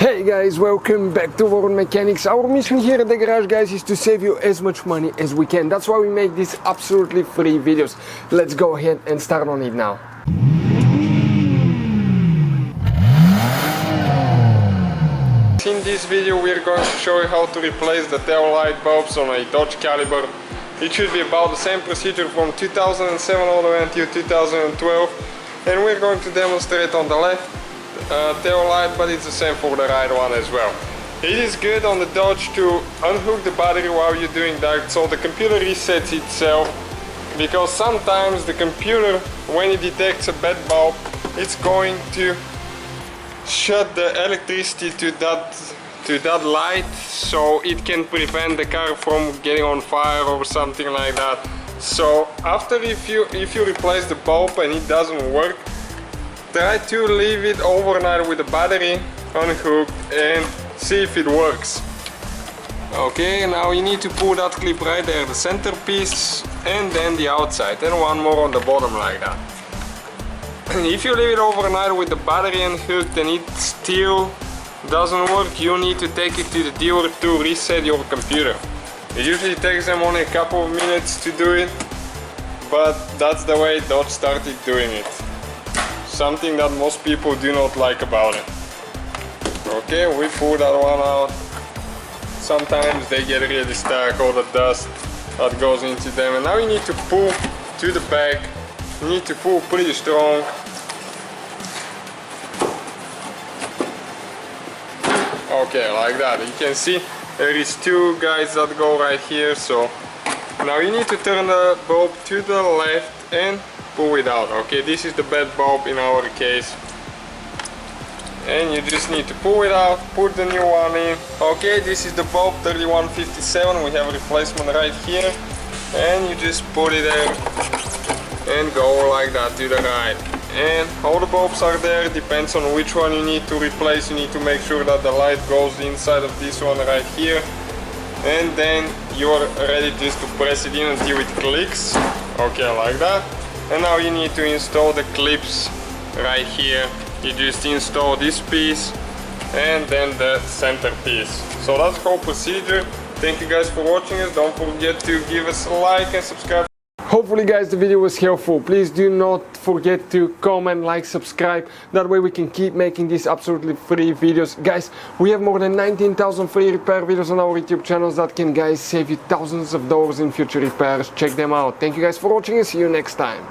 Hey guys, welcome back to World Mechanics. Our mission here at the garage, guys, is to save you as much money as we can. That's why we make these absolutely free videos. Let's go ahead and start on it now. In this video we're going to show you how to replace the tail light bulbs on a Dodge Caliber. It should be about the same procedure from 2007 all the way until 2012, and we're going to demonstrate on the left tail light, but it's the same for the right one as well. It is good on the Dodge to unhook the battery while you're doing that, so the computer resets itself, because sometimes the computer, when it detects a bad bulb, it's going to shut the electricity to that light, so it can prevent the car from getting on fire or something like that. So after, if you replace the bulb and it doesn't work, try to leave it overnight with the battery unhooked and see if it works. Okay, now you need to pull that clip right there, the centerpiece, and then the outside, and one more on the bottom like that. If you leave it overnight with the battery unhooked and it still doesn't work, you need to take it to the dealer to reset your computer. It usually takes them only a couple of minutes to do it, but that's the way Dodge started doing it. Something that most people do not like about it. Okay, we pull that one out. Sometimes they get really stuck, all the dust that goes into them, and now you need to pull to the back. You need to pull pretty strong. Okay, like that. You can see there is two guides that go right here, so now you need to turn the bulb to the left and pull it out. Okay, this is the bad bulb in our case, and you just need to pull it out, put the new one in. Okay, this is the bulb 3157. We have a replacement right here, and you just put it there and go like that to the right, and all the bulbs are there. Depends on which one you need to replace. You need to make sure that the light goes inside of this one right here, and then you're ready just to press it in until it clicks. Okay, like that. And now you need to install the clips right here. You just install this piece and then the center piece. So that's the whole procedure. Thank you guys for watching us. Don't forget to give us a like and subscribe. Hopefully guys the video was helpful. Please do not forget to comment, like, subscribe. That way we can keep making these absolutely free videos. Guys, we have more than 19,000 free repair videos on our YouTube channels that can, guys, save you thousands of dollars in future repairs. Check them out. Thank you guys for watching and see you next time.